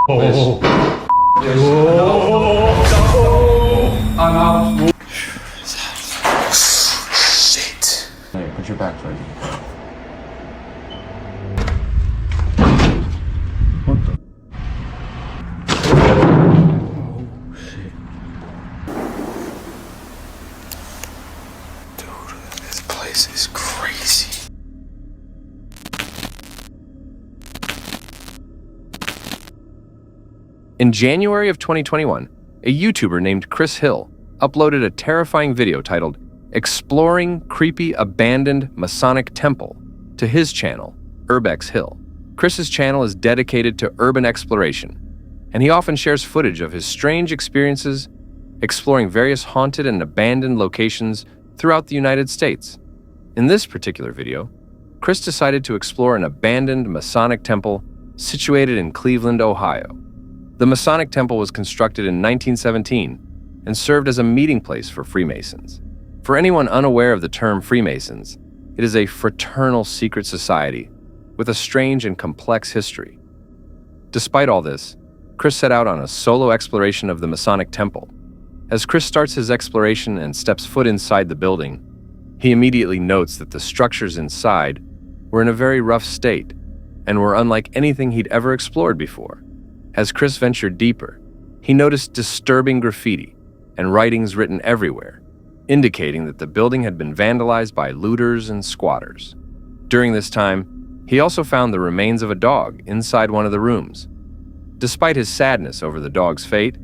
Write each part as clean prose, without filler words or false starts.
Oh. I'm out. Shit. Hey, put your back towards me. What the? Oh, shit. Dude, this place is crazy. In January of 2021, a YouTuber named Chris Hill uploaded a terrifying video titled Exploring Creepy Abandoned Masonic Temple to his channel, Urbex Hill. Chris's channel is dedicated to urban exploration, and he often shares footage of his strange experiences exploring various haunted and abandoned locations throughout the United States. In this particular video, Chris decided to explore an abandoned Masonic temple situated in Cleveland, Ohio. The Masonic temple was constructed in 1917 and served as a meeting place for Freemasons. For anyone unaware of the term Freemasons, it is a fraternal secret society with a strange and complex history. Despite all this, Chris set out on a solo exploration of the Masonic temple. As Chris starts his exploration and steps foot inside the building, he immediately notes that the structures inside were in a very rough state and were unlike anything he'd ever explored before. As Chris ventured deeper, he noticed disturbing graffiti and writings written everywhere, indicating that the building had been vandalized by looters and squatters. During this time, he also found the remains of a dog inside one of the rooms. Despite his sadness over the dog's fate,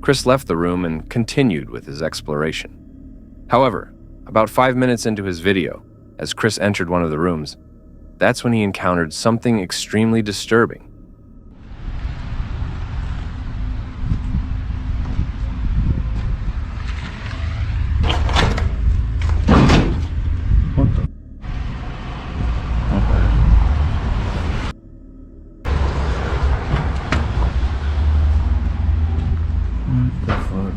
Chris left the room and continued with his exploration. However, about 5 minutes into his video, as Chris entered one of the rooms, that's when he encountered something extremely disturbing. What the? Okay. What the fuck?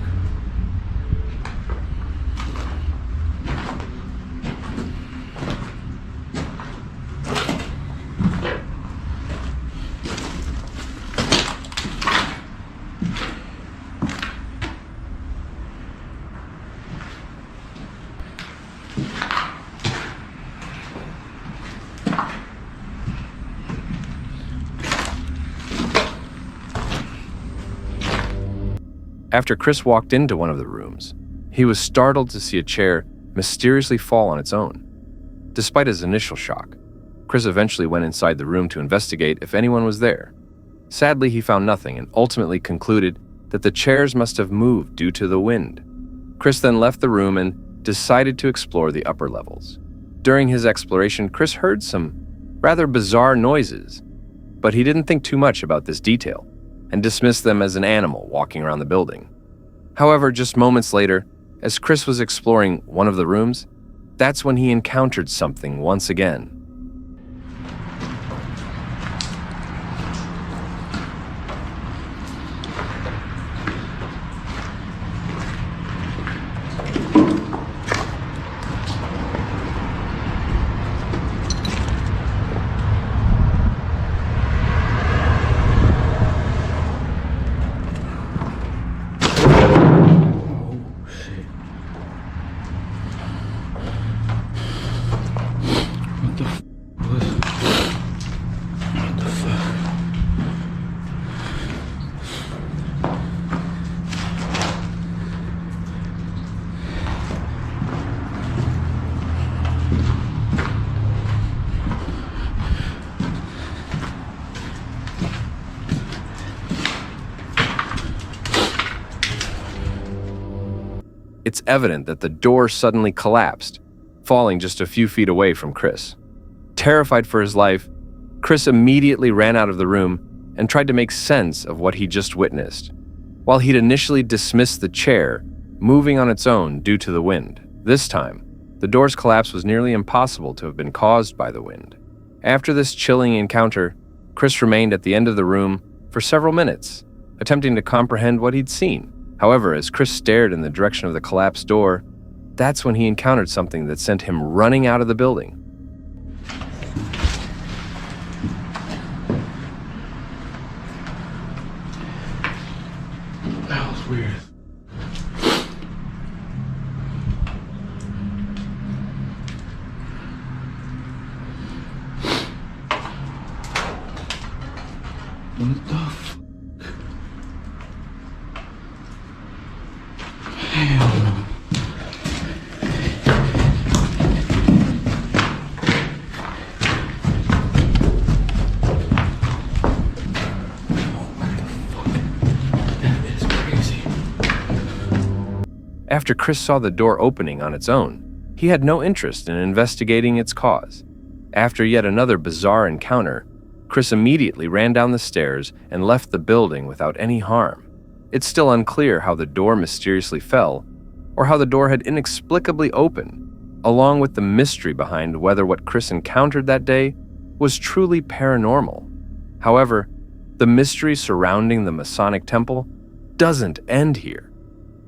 After Chris walked into one of the rooms, he was startled to see a chair mysteriously fall on its own. Despite his initial shock, Chris eventually went inside the room to investigate if anyone was there. Sadly, he found nothing and ultimately concluded that the chairs must have moved due to the wind. Chris then left the room and decided to explore the upper levels. During his exploration, Chris heard some rather bizarre noises, but he didn't think too much about this detail and dismissed them as an animal walking around the building. However, just moments later, as Chris was exploring one of the rooms, that's when he encountered something once again. It's evident that the door suddenly collapsed, falling just a few feet away from Chris. Terrified for his life, Chris immediately ran out of the room and tried to make sense of what he just witnessed. While he'd initially dismissed the chair moving on its own due to the wind, this time, the door's collapse was nearly impossible to have been caused by the wind. After this chilling encounter, Chris remained at the end of the room for several minutes, attempting to comprehend what he'd seen. However, as Chris stared in the direction of the collapsed door, that's when he encountered something that sent him running out of the building. That was weird. What the fuck? Hell no. After Chris saw the door opening on its own, he had no interest in investigating its cause. After yet another bizarre encounter, Chris immediately ran down the stairs and left the building without any harm. It's still unclear how the door mysteriously fell, or how the door had inexplicably opened, along with the mystery behind whether what Chris encountered that day was truly paranormal. However, the mystery surrounding the Masonic Temple doesn't end here.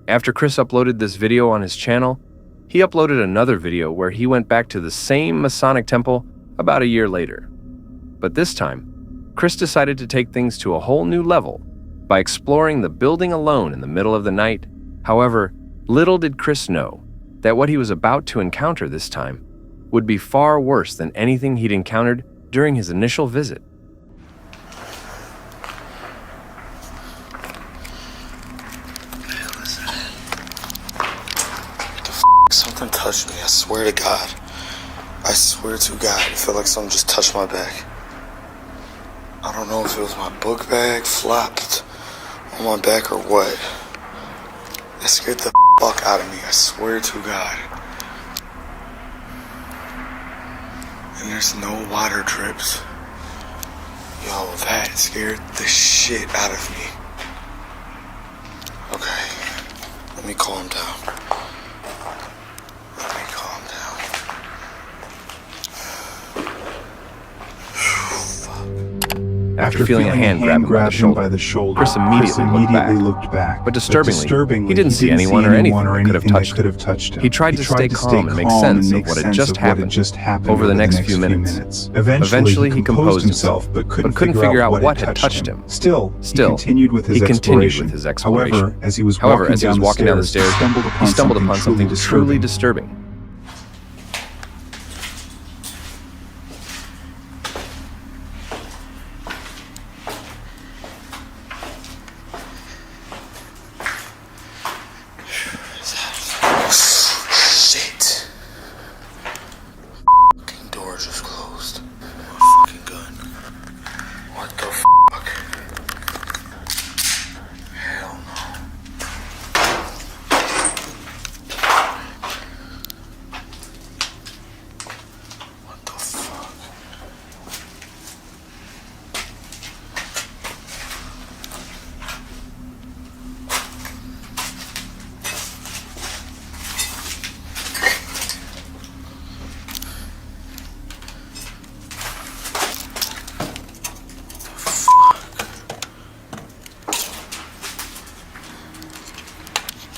After Chris uploaded this video on his channel, he uploaded another video where he went back to the same Masonic Temple about a year later. But this time, Chris decided to take things to a whole new level by exploring the building alone in the middle of the night. However, little did Chris know that what he was about to encounter this time would be far worse than anything he'd encountered during his initial visit. Something touched me, I swear to God. I swear to God, I feel like something just touched my back. I don't know if it was my book bag flopped on my back or what. It scared the fuck out of me, I swear to God. And there's no water drips. Yo, that scared the shit out of me. Okay, let me calm down. After feeling a hand grab him by the shoulder, Chris immediately looked back. But disturbingly, he didn't see anyone or anything that could have touched him. He tried to stay calm and make sense of what had just happened over the next few minutes. Eventually, he composed himself, but couldn't figure out what had touched him. Still, he continued with his exploration. However, as he was walking down the stairs, he stumbled upon something truly disturbing.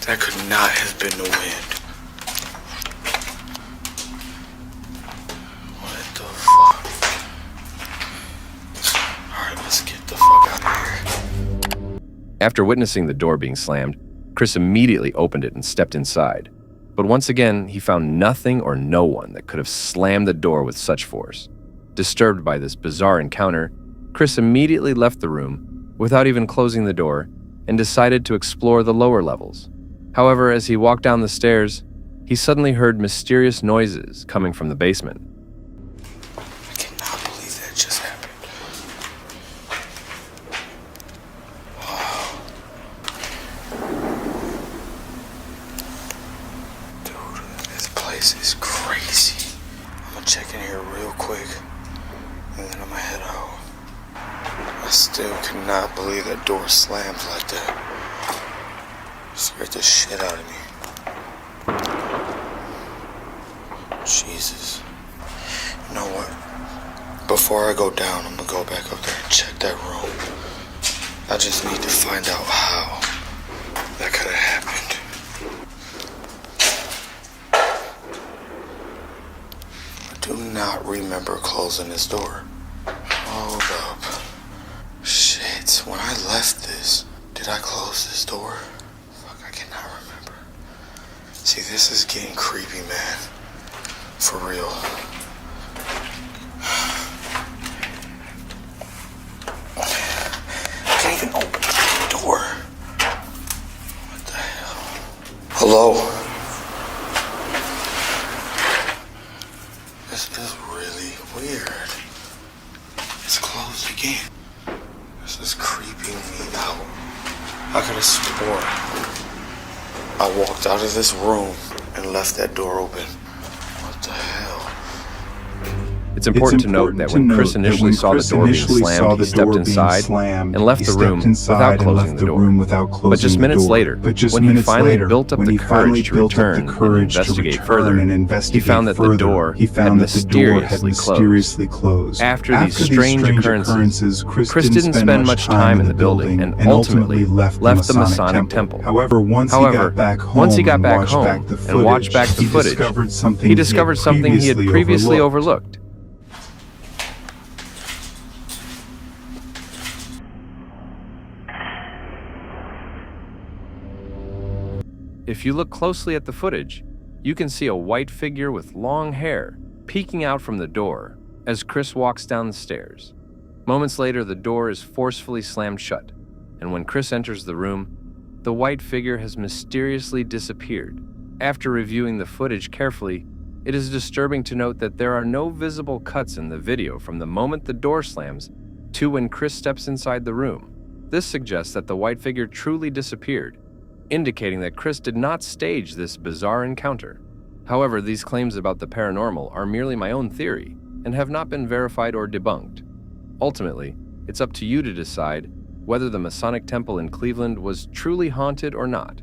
That could not have been the wind. What the fuck? Alright, let's get the fuck out of here. After witnessing the door being slammed, Chris immediately opened it and stepped inside. But once again, he found nothing or no one that could have slammed the door with such force. Disturbed by this bizarre encounter, Chris immediately left the room without even closing the door and decided to explore the lower levels. However, as he walked down the stairs, he suddenly heard mysterious noises coming from the basement. I cannot believe that just happened. Wow. Dude, this place is crazy. I'm gonna check in here real quick, and then I'm gonna head out. I still cannot believe that door slams like that. Scared the shit out of me. Jesus. You know what? Before I go down, I'm gonna go back up there and check that room. I just need to find out how that could have happened. I do not remember closing this door. Hold up. Shit, when I left this, Did I close this door? Fuck, I cannot remember. See, this is getting creepy, man. For real. I can't even open the door. What the hell? Hello? This is really weird. It's closed again. This is creeping me out. I could have sworn I walked out of this room and left that door open. What the hell? It's important to note that when Chris initially saw the door being slammed, he stepped inside and left the room without closing the door. But just minutes later, when he finally built up the courage to return and investigate further, he found that the door had mysteriously closed. After these strange occurrences, Chris didn't spend much time in the building and ultimately left the Masonic Temple. However, once he got back home and watched back the footage, he discovered something he had previously overlooked. If you look closely at the footage, you can see a white figure with long hair peeking out from the door as Chris walks down the stairs. Moments later, the door is forcefully slammed shut, and when Chris enters the room, the white figure has mysteriously disappeared. After reviewing the footage carefully, it is disturbing to note that there are no visible cuts in the video from the moment the door slams to when Chris steps inside the room. This suggests that the white figure truly disappeared, indicating that Chris did not stage this bizarre encounter. However, these claims about the paranormal are merely my own theory and have not been verified or debunked. Ultimately, it's up to you to decide whether the Masonic Temple in Cleveland was truly haunted or not.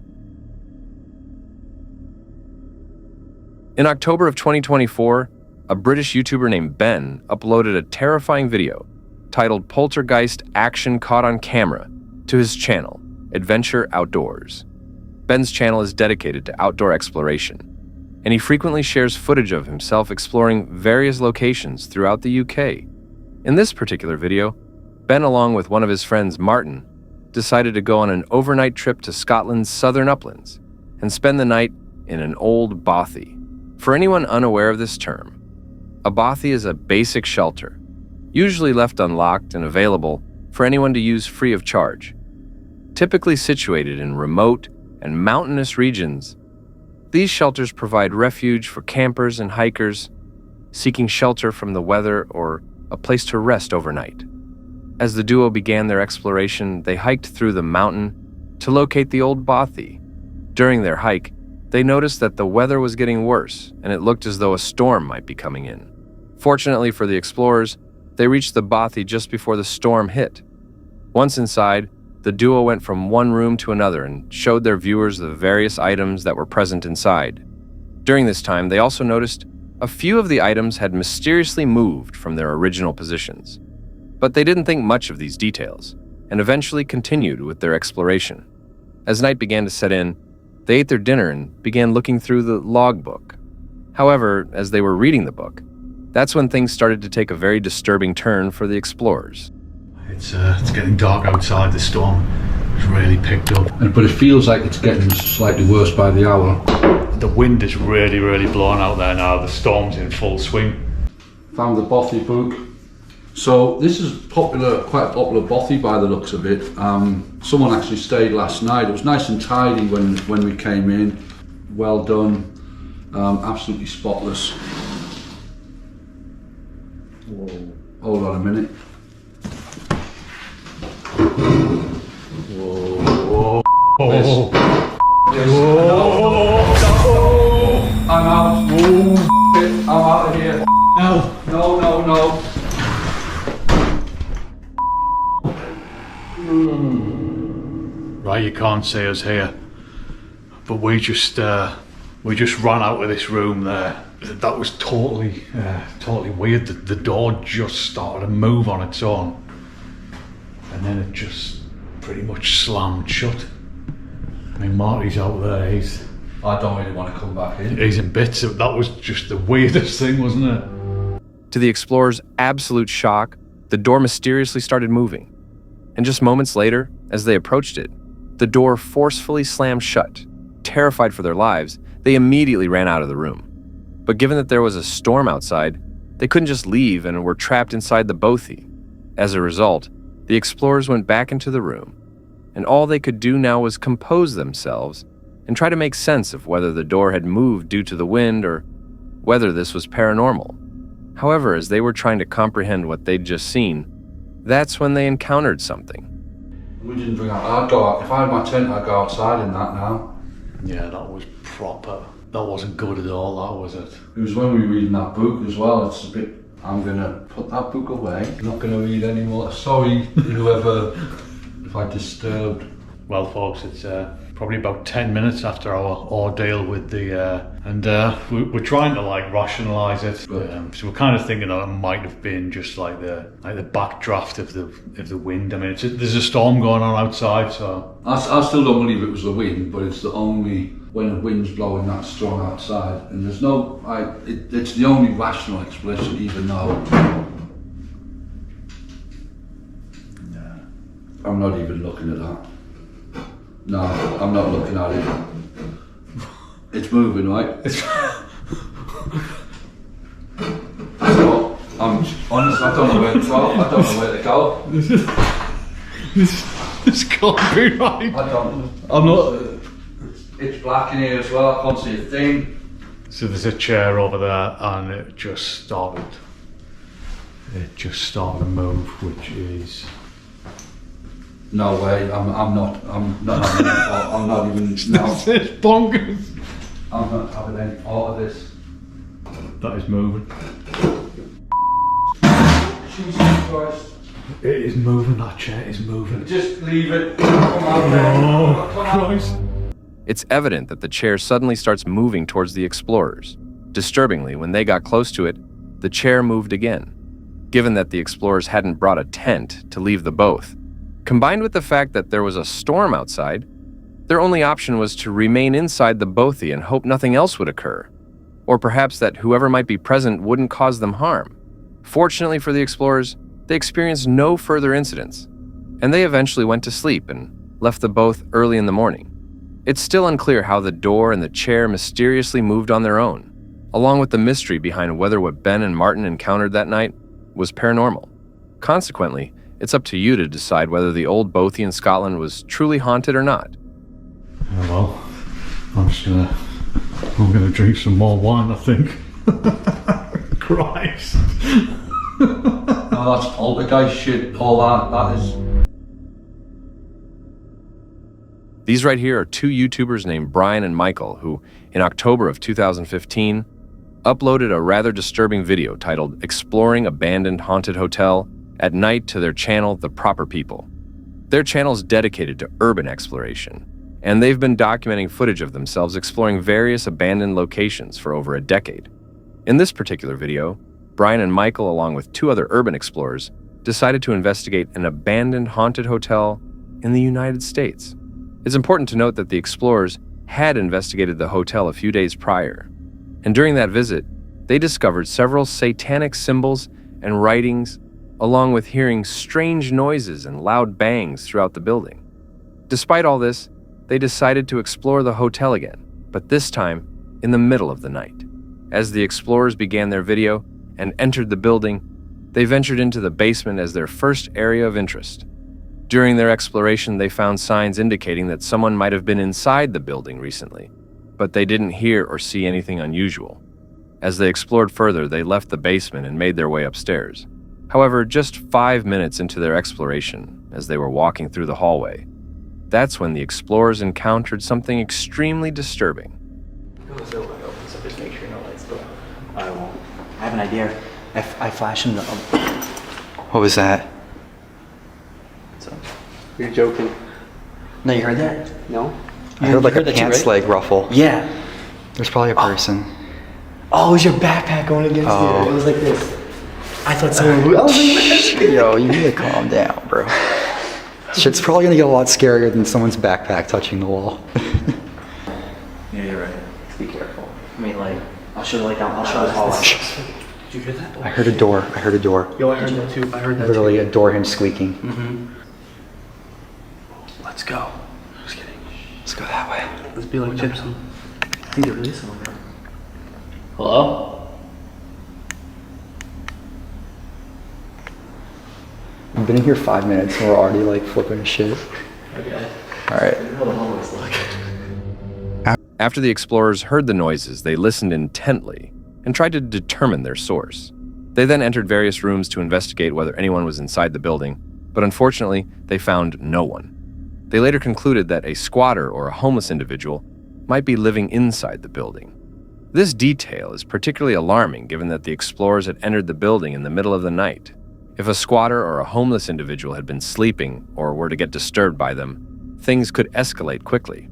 In October of 2024, a British YouTuber named Ben uploaded a terrifying video titled Poltergeist Action Caught on Camera to his channel, Adventure Outdoors. Ben's channel is dedicated to outdoor exploration, and he frequently shares footage of himself exploring various locations throughout the UK. In this particular video, Ben, along with one of his friends, Martin, decided to go on an overnight trip to Scotland's southern uplands and spend the night in an old bothy. For anyone unaware of this term, a bothy is a basic shelter, usually left unlocked and available for anyone to use free of charge. Typically situated in remote and mountainous regions, these shelters provide refuge for campers and hikers seeking shelter from the weather or a place to rest overnight. As the duo began their exploration, they hiked through the mountain to locate the old bothy. During their hike, they noticed that the weather was getting worse and it looked as though a storm might be coming in. Fortunately for the explorers, they reached the bothy just before the storm hit. Once inside, the duo went from one room to another and showed their viewers the various items that were present inside. During this time, they also noticed a few of the items had mysteriously moved from their original positions. But they didn't think much of these details, and eventually continued with their exploration. As night began to set in, they ate their dinner and began looking through the logbook. However, as they were reading the book, that's when things started to take a very disturbing turn for the explorers. It's getting dark outside. The storm has really picked up. But it feels like it's getting slightly worse by the hour. The wind is really blowing out there now. The storm's in full swing. Found the bothy book. So this is quite a popular bothy by the looks of it. Someone actually stayed last night. It was nice and tidy when we came in. Well done. Absolutely spotless. Whoa. Hold on a minute. Whoa. Whoa. I'm out. I'm out of here. No. Right, you can't see us here, but we just ran out of this room there. That was totally weird. The door just started to move on its own, and then it just pretty much slammed shut. I mean, Marty's out there. I don't really want to come back in. He's in bits. That was just the weirdest thing, wasn't it? To the explorers' absolute shock, the door mysteriously started moving. And just moments later, as they approached it, The door forcefully slammed shut. Terrified for their lives, they immediately ran out of the room. But given that there was a storm outside, they couldn't just leave and were trapped inside the bothy. As a result, the explorers went back into the room, and all they could do now was compose themselves and try to make sense of whether the door had moved due to the wind or whether this was paranormal. However, as they were trying to comprehend what they'd just seen, that's when they encountered something. We didn't bring out. I'd go out. If I had my tent, I'd go outside in that now. Yeah, that was proper. That wasn't good at all, that was it? It was when we were reading that book as well. It's a bit. I'm gonna put that book away. I'm not gonna read anymore. Sorry, whoever, if I disturbed. Well, folks, it's probably about 10 minutes after our ordeal with the, we're trying to like rationalise it. So we're kind of thinking that it might have been just like the backdraft of the wind. I mean, there's a storm going on outside, so I still don't believe it was the wind, but it's the only when the wind's blowing that strong outside, and there's no. It's the only rational explanation, even though. I'm not even looking at that. No, I'm not looking at it. It's moving, right? So, I'm honest, I don't know where to go. I don't know where to go. this can't be right. I'm not. It's black in here as well. I can't see a thing. So there's a chair over there, and it just started to move, which is. No way, I'm not even, no. This is bonkers. I'm not having any part of this. That is moving. Jesus Christ. It is moving, that chair is moving. Just leave it. Come out. Oh, Christ. It's evident that the chair suddenly starts moving towards the explorers. Disturbingly, when they got close to it, the chair moved again. Given that the explorers hadn't brought a tent to leave the both, combined with the fact that there was a storm outside, their only option was to remain inside the bothy and hope nothing else would occur, or perhaps that whoever might be present wouldn't cause them harm. Fortunately for the explorers, they experienced no further incidents, and they eventually went to sleep and left the both early in the morning. It's still unclear how the door and the chair mysteriously moved on their own, along with the mystery behind whether what Ben and Martin encountered that night was paranormal. Consequently, it's up to you to decide whether the old bothy in Scotland was truly haunted or not. Yeah, well, I'm gonna drink some more wine, I think. Christ. No, that's poltergeist shit, all that is. These right here are two YouTubers named Brian and Michael who, in October of 2015, uploaded a rather disturbing video titled Exploring Abandoned Haunted Hotel at Night to their channel, The Proper People. Their channel is dedicated to urban exploration, and they've been documenting footage of themselves exploring various abandoned locations for over a decade. In this particular video, Brian and Michael, along with two other urban explorers, decided to investigate an abandoned haunted hotel in the United States. It's important to note that the explorers had investigated the hotel a few days prior, and during that visit, they discovered several satanic symbols and writings, along with hearing strange noises and loud bangs throughout the building. Despite all this, they decided to explore the hotel again, but this time in the middle of the night. As the explorers began their video and entered the building, they ventured into the basement as their first area of interest. During their exploration, they found signs indicating that someone might have been inside the building recently, but they didn't hear or see anything unusual. As they explored further, they left the basement and made their way upstairs. However, just 5 minutes into their exploration, as they were walking through the hallway, that's when the explorers encountered something extremely disturbing. So just make sure no lights go. I won't. I have an idea. I flash him the. What was that? So, You're joking. no, you heard that? No? I heard like a pants leg ruffle. Yeah. There's probably a person. Oh, it was your backpack going against you. It was like this. I thought someone. I was like, Yo, you need to calm down, bro. Shit's probably gonna get a lot scarier than someone's backpack touching the wall. yeah, you're right. Be careful. I mean, like, I'll show the light down. I'll show the hall. Did you hear that? I heard a door. Yo, I heard that too. Literally a door hinge squeaking. Mm-hmm. Let's go. Just kidding. Let's go that way. Let's be like Gypsy. I think there really is someone there. Hello? I've been in here 5 minutes and we're already like flipping shit. Okay. Alright. How the homeless look. After the explorers heard the noises, they listened intently and tried to determine their source. They then entered various rooms to investigate whether anyone was inside the building, but unfortunately, they found no one. They later concluded that a squatter or a homeless individual might be living inside the building. This detail is particularly alarming given that the explorers had entered the building in the middle of the night. If a squatter or a homeless individual had been sleeping or were to get disturbed by them, things could escalate quickly.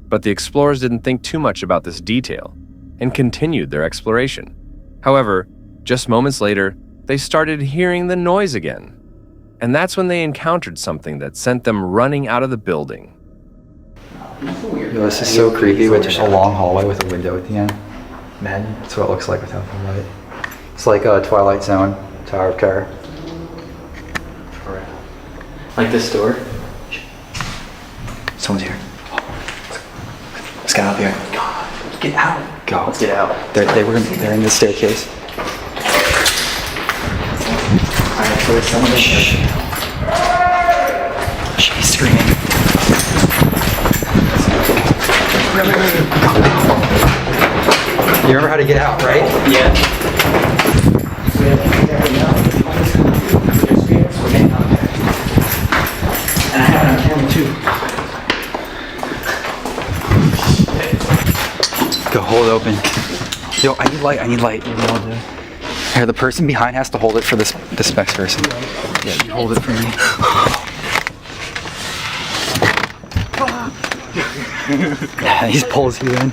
But the explorers didn't think too much about this detail and continued their exploration. However, just moments later, they started hearing the noise again. And that's when they encountered something that sent them running out of the building. Yo, this is so creepy with just a long hallway with a window at the end. Man. That's what it looks like without the light. It's like a Twilight Zone, Tower of Terror. Like this door? Someone's here. Let's get out here. God, get out. Go. Let's get out. They're in the staircase. Alright, so there's someone in here. She's screaming. You remember how to get out, right? Yeah. And I have it on camera too. Go, hold it open. Yo, I need light. Here, the person behind has to hold it for this next person. Yeah, you hold it for me. Yeah, he pulls you in.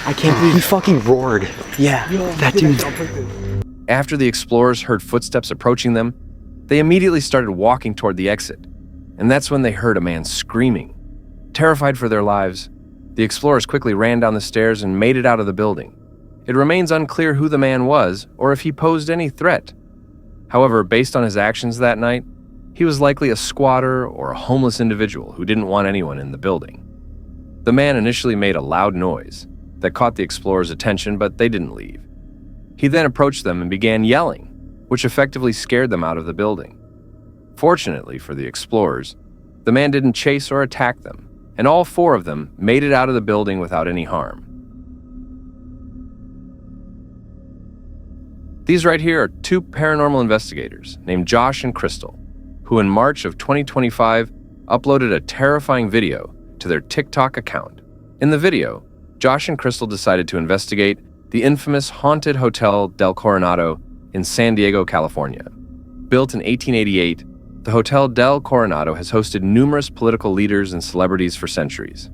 I can't believe he fucking roared. Yeah. That dude. After the explorers heard footsteps approaching them, they immediately started walking toward the exit. And that's when they heard a man screaming. Terrified for their lives, the explorers quickly ran down the stairs and made it out of the building. It remains unclear who the man was or if he posed any threat. However, based on his actions that night, he was likely a squatter or a homeless individual who didn't want anyone in the building. The man initially made a loud noise that caught the explorers' attention, but they didn't leave. He then approached them and began yelling, which effectively scared them out of the building. Fortunately for the explorers, the man didn't chase or attack them, and all 4 of them made it out of the building without any harm. These right here are 2 paranormal investigators named Josh and Crystal, who in March of 2025 uploaded a terrifying video to their TikTok account. In the video, Josh and Crystal decided to investigate the infamous haunted Hotel del Coronado in San Diego, California. Built in 1888, the Hotel del Coronado has hosted numerous political leaders and celebrities for centuries.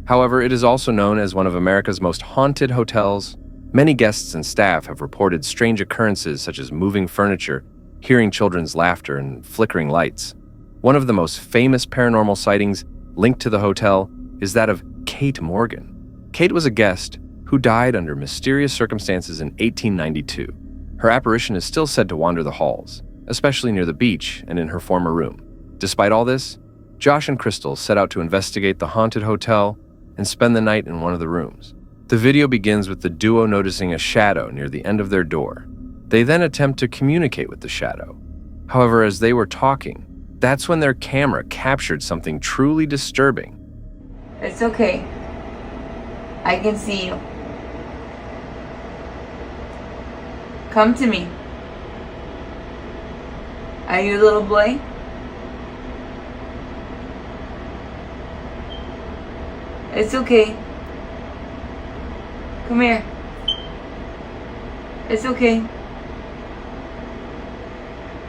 However, it is also known as one of America's most haunted hotels. Many guests and staff have reported strange occurrences such as moving furniture, hearing children's laughter, and flickering lights. One of the most famous paranormal sightings linked to the hotel is that of Kate Morgan. Kate was a guest who died under mysterious circumstances in 1892. Her apparition is still said to wander the halls, especially near the beach and in her former room. Despite all this, Josh and Crystal set out to investigate the haunted hotel and spend the night in one of the rooms. The video begins with the duo noticing a shadow near the end of their door. They then attempt to communicate with the shadow. However, as they were talking, that's when their camera captured something truly disturbing. It's okay. I can see you. Come to me. Are you a little boy? It's okay. Come here. It's okay.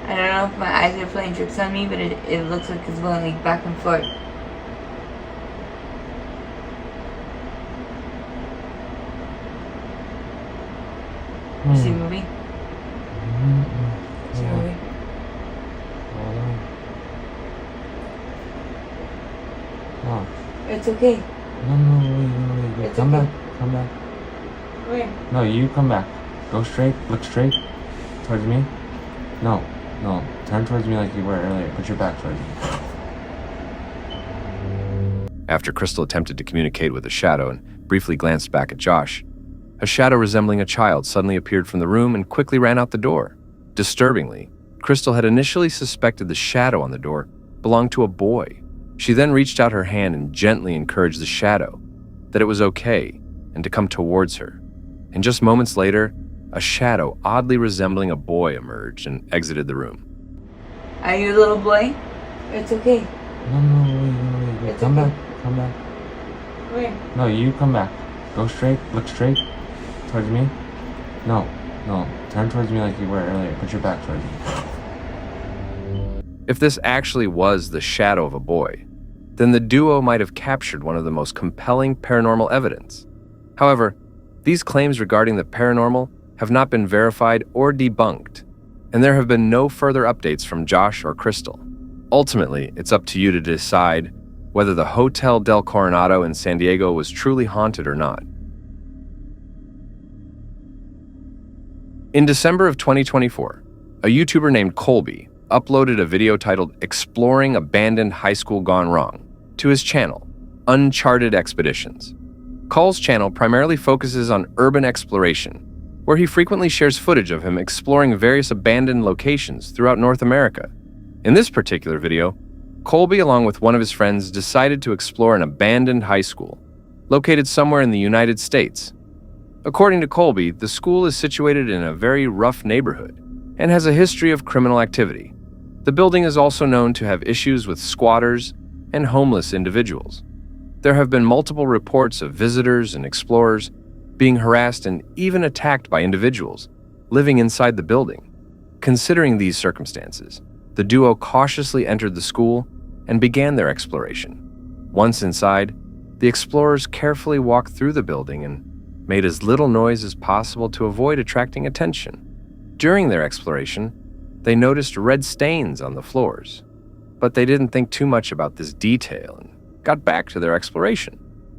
I don't know if my eyes are playing tricks on me, but it looks like it's going like back and forth. You see a movie? See a movie? No. It's okay. No, It's come okay. back, come back. Where? No, you come back. Go straight, look straight towards me. No, turn towards me like you were earlier. Put your back towards me. After Crystal attempted to communicate with a shadow and briefly glanced back at Josh, a shadow resembling a child suddenly appeared from the room and quickly ran out the door. Disturbingly, Crystal had initially suspected the shadow on the door belonged to a boy. She then reached out her hand and gently encouraged the shadow that it was okay and to come towards her. And just moments later, a shadow oddly resembling a boy emerged and exited the room. Are you a little boy? It's okay. No, wait. It's Come okay. back. Come back. Where? No, you come back. Go straight. Look straight. Towards me. No. Turn towards me like you were earlier. Put your back towards me. If this actually was the shadow of a boy, then the duo might have captured one of the most compelling paranormal evidence. However, these claims regarding the paranormal have not been verified or debunked, and there have been no further updates from Josh or Crystal. Ultimately, it's up to you to decide whether the Hotel del Coronado in San Diego was truly haunted or not. In December of 2024, a YouTuber named Colby uploaded a video titled Exploring Abandoned High School Gone Wrong to his channel, Uncharted Expeditions. Cole's channel primarily focuses on urban exploration, where he frequently shares footage of him exploring various abandoned locations throughout North America. In this particular video, Colby, along with one of his friends, decided to explore an abandoned high school, located somewhere in the United States. According to Colby, the school is situated in a very rough neighborhood and has a history of criminal activity. The building is also known to have issues with squatters and homeless individuals. There have been multiple reports of visitors and explorers being harassed and even attacked by individuals living inside the building. Considering these circumstances, the duo cautiously entered the school and began their exploration. Once inside, the explorers carefully walked through the building and made as little noise as possible to avoid attracting attention. During their exploration, they noticed red stains on the floors, but they didn't think too much about this detail and got back to their exploration.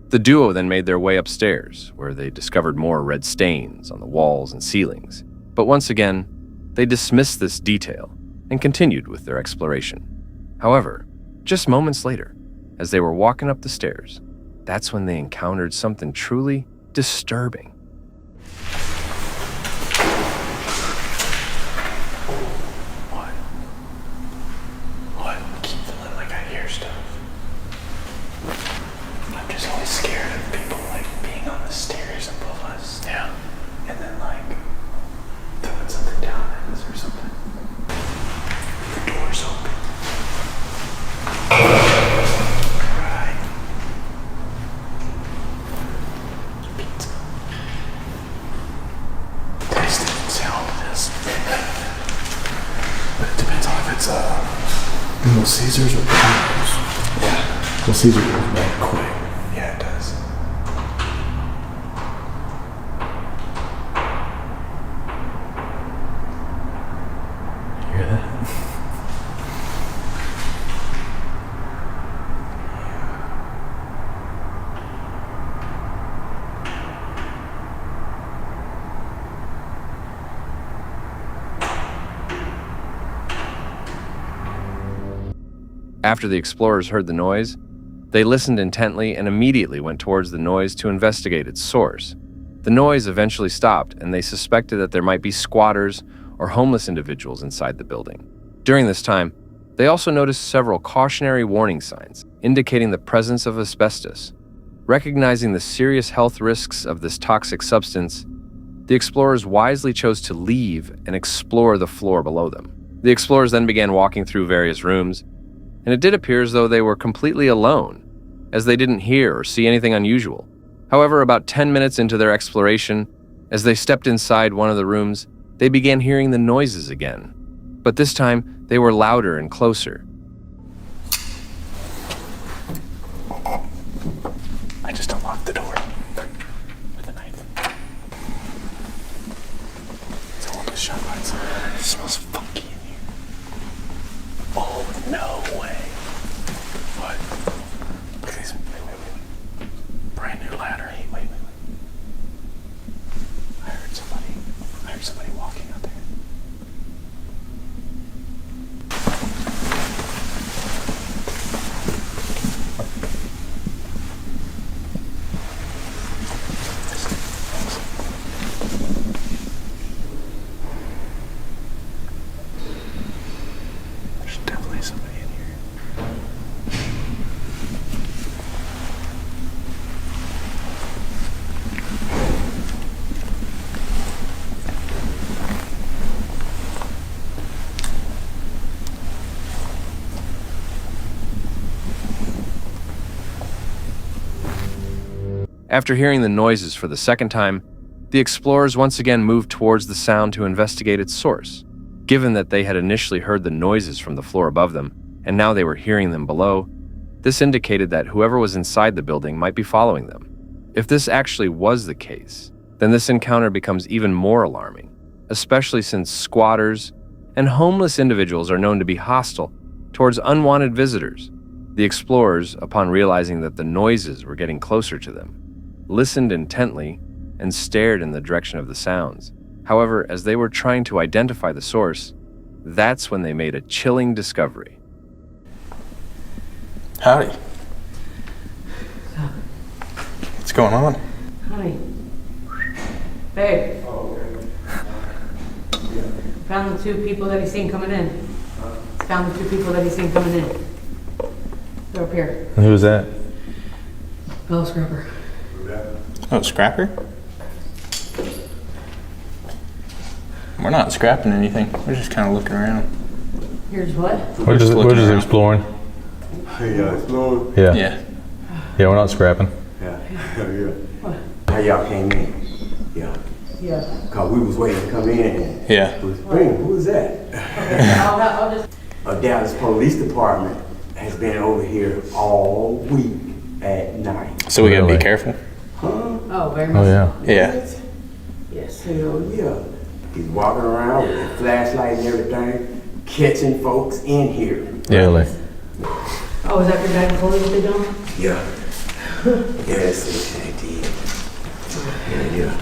The duo then made their way upstairs, where they discovered more red stains on the walls and ceilings. But once again, they dismissed this detail and continued with their exploration. However, just moments later, as they were walking up the stairs, that's when they encountered something truly disturbing. What? I keep feeling like I hear stuff. I'm just always scared of people like being on the stairs above us. Yeah. And then like throwing something down at us or something. The door's open. Right. Pizza. Taste it and see all of this. But it depends on if it's Little Caesars or Timecodes. Yeah. Little Caesars goes back quick. Yeah, it does. You hear that? After the explorers heard the noise, they listened intently and immediately went towards the noise to investigate its source. The noise eventually stopped, and they suspected that there might be squatters or homeless individuals inside the building. During this time, they also noticed several cautionary warning signs indicating the presence of asbestos. Recognizing the serious health risks of this toxic substance, the explorers wisely chose to leave and explore the floor below them. The explorers then began walking through various rooms, and it did appear as though they were completely alone, as they didn't hear or see anything unusual. However, about 10 minutes into their exploration, as they stepped inside one of the rooms, they began hearing the noises again. But this time, they were louder and closer. I just unlocked the door with a knife. Someone was shot by something. It smells funky in here. Oh, no way. What? Look at these. Wait. Brand new ladder. Hey, wait. I heard somebody walking out there. After hearing the noises for the second time, the explorers once again moved towards the sound to investigate its source. Given that they had initially heard the noises from the floor above them, and now they were hearing them below, this indicated that whoever was inside the building might be following them. If this actually was the case, then this encounter becomes even more alarming, especially since squatters and homeless individuals are known to be hostile towards unwanted visitors. The explorers, upon realizing that the noises were getting closer to them, listened intently and stared in the direction of the sounds. However, as they were trying to identify the source, that's when they made a chilling discovery. Howdy. What's going on? Hi. Babe. Found the two people that he's seen coming in. Found the two people that he's seen coming in. They're up here. And who was that? Fellow scrapper. Oh, Scrapper? We're not scrapping anything. We're just kind of looking around. Here's what? We're just exploring. Yeah, exploring. Yeah. Yeah. Yeah, we're not scrapping. Yeah. How y'all came in? Yeah. Yeah. Cause we was waiting to come in and Yeah. who was that? Okay, I'll just... Dallas Police Department has been over here all week at night. So we gotta Really? be careful. Oh, very much. Oh, yeah. Yeah. Yes. Hell yeah. He's walking around with a flashlight and everything, catching folks in here. Really? Oh, is that your guy before they done? Yeah. Yes, they did. Yeah.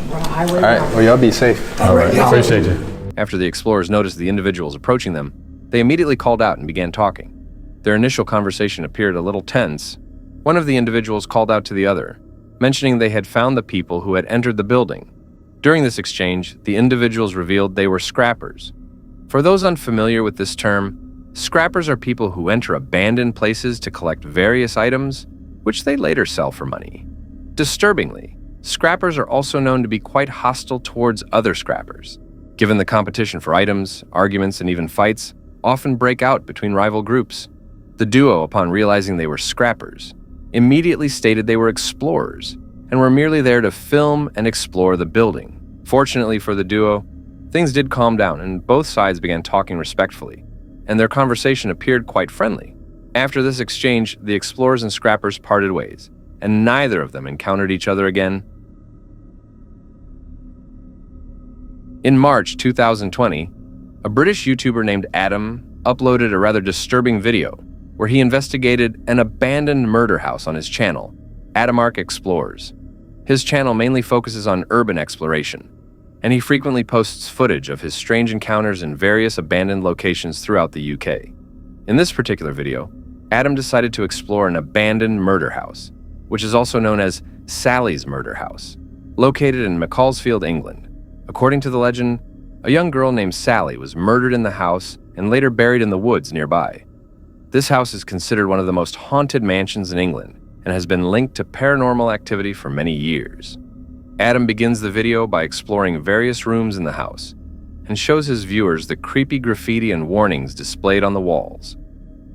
We're on a highway All right. now. Well, y'all be safe. All right. Appreciate you. After the explorers noticed the individuals approaching them, they immediately called out and began talking. Their initial conversation appeared a little tense. One of the individuals called out to the other, mentioning they had found the people who had entered the building. During this exchange, the individuals revealed they were scrappers. For those unfamiliar with this term, scrappers are people who enter abandoned places to collect various items, which they later sell for money. Disturbingly, scrappers are also known to be quite hostile towards other scrappers. Given the competition for items, arguments, and even fights often break out between rival groups. The duo, upon realizing they were scrappers, immediately stated they were explorers and were merely there to film and explore the building. Fortunately for the duo, things did calm down and both sides began talking respectfully, and their conversation appeared quite friendly. After this exchange, the explorers and scrappers parted ways, and neither of them encountered each other again. In March 2020, a British YouTuber named Adam uploaded a rather disturbing video where he investigated an abandoned murder house on his channel, Adamark Explores. His channel mainly focuses on urban exploration, and he frequently posts footage of his strange encounters in various abandoned locations throughout the UK. In this particular video, Adam decided to explore an abandoned murder house, which is also known as Sally's Murder House, located in Macclesfield, England. According to the legend, a young girl named Sally was murdered in the house and later buried in the woods nearby. This house is considered one of the most haunted mansions in England and has been linked to paranormal activity for many years. Adam begins the video by exploring various rooms in the house and shows his viewers the creepy graffiti and warnings displayed on the walls.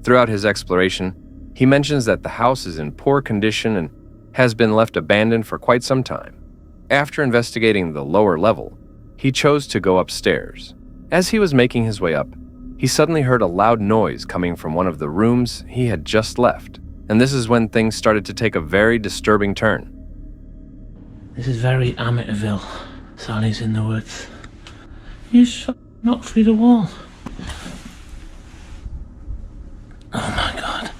Throughout his exploration, he mentions that the house is in poor condition and has been left abandoned for quite some time. After investigating the lower level, he chose to go upstairs. As he was making his way up, he suddenly heard a loud noise coming from one of the rooms he had just left, and this is when things started to take a very disturbing turn. This is very Amityville. Sally's in the woods. You just knocked through the wall. Oh my god.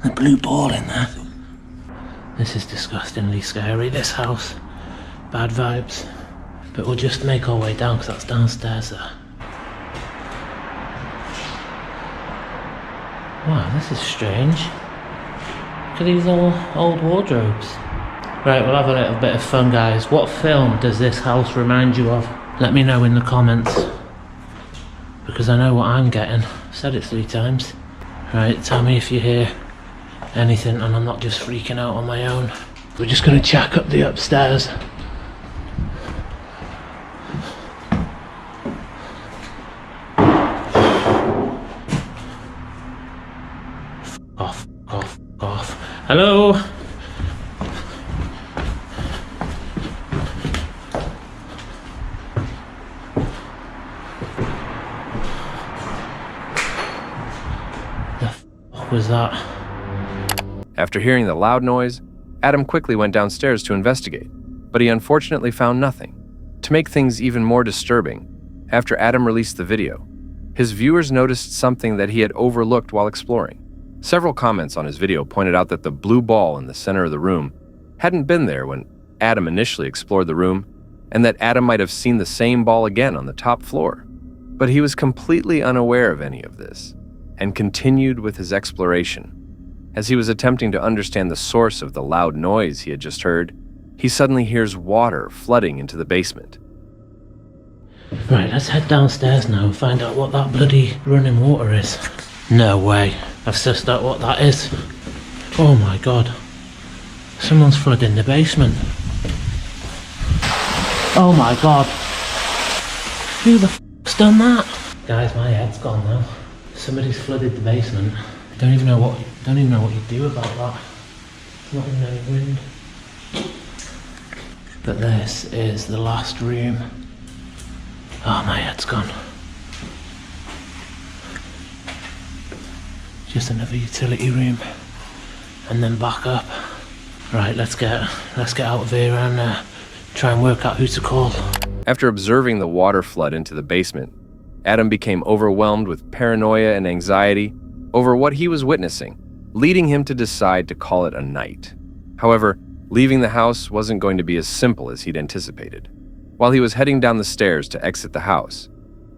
The blue ball in there. This is disgustingly scary, this house. Bad vibes. But we'll just make our way down because that's downstairs there. Wow, this is strange. Look at these old wardrobes. Right, we'll have a little bit of fun, guys. What film does this house remind you of? Let me know in the comments. Because I know what I'm getting. I've said it 3 times. Right, tell me if you hear anything and I'm not just freaking out on my own. We're just going to check up the upstairs. Off. Hello? was that? After hearing the loud noise, Adam quickly went downstairs to investigate, but he unfortunately found nothing. To make things even more disturbing, after Adam released the video, his viewers noticed something that he had overlooked while exploring. Several comments on his video pointed out that the blue ball in the center of the room hadn't been there when Adam initially explored the room, and that Adam might have seen the same ball again on the top floor. But he was completely unaware of any of this, and continued with his exploration. As he was attempting to understand the source of the loud noise he had just heard, he suddenly hears water flooding into the basement. Right, let's head downstairs now and find out what that bloody running water is. No way. I've sussed out what that is. Oh my god. Someone's flooding the basement. Oh my god. Who the f***'s done that? Guys, my head's gone now. Somebody's flooded the basement. Don't even know what you do about that. Not even any wind. But this is the last room. Oh, my head's gone. Just another utility room, and then back up. Right, let's get out of here and try and work out who to call. After observing the water flood into the basement, Adam became overwhelmed with paranoia and anxiety over what he was witnessing, leading him to decide to call it a night. However, leaving the house wasn't going to be as simple as he'd anticipated. While he was heading down the stairs to exit the house,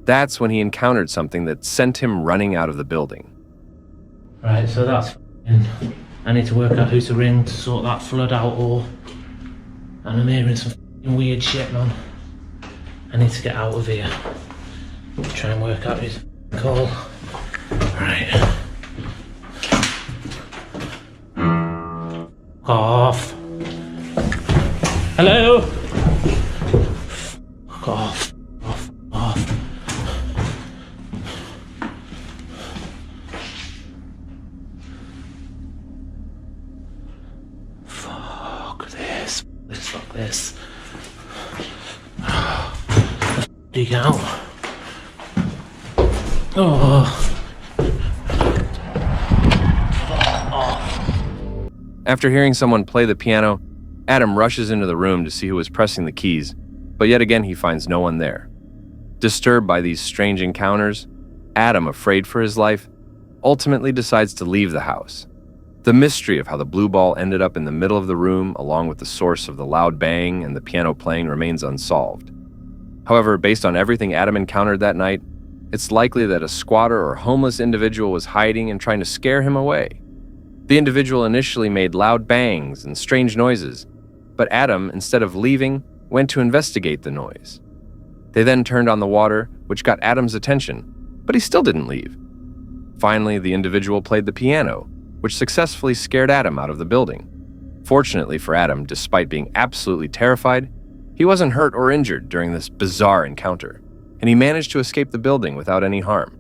that's when he encountered something that sent him running out of the building. Right, so that's f***ing... I need to work out who to ring to sort that flood out, and I'm hearing some f***ing weird shit, man. I need to get out of here. Try and work out who's call. Right. Off. Hello? Fuck off. Off. Fuck this. Dig out. After hearing someone play the piano, Adam rushes into the room to see who was pressing the keys, but yet again he finds no one there. Disturbed by these strange encounters, Adam, afraid for his life, ultimately decides to leave the house. The mystery of how the blue ball ended up in the middle of the room, along with the source of the loud bang and the piano playing, remains unsolved. However, based on everything Adam encountered that night, it's likely that a squatter or homeless individual was hiding and trying to scare him away. The individual initially made loud bangs and strange noises, but Adam, instead of leaving, went to investigate the noise. They then turned on the water, which got Adam's attention, but he still didn't leave. Finally, the individual played the piano, which successfully scared Adam out of the building. Fortunately for Adam, despite being absolutely terrified, he wasn't hurt or injured during this bizarre encounter, and he managed to escape the building without any harm.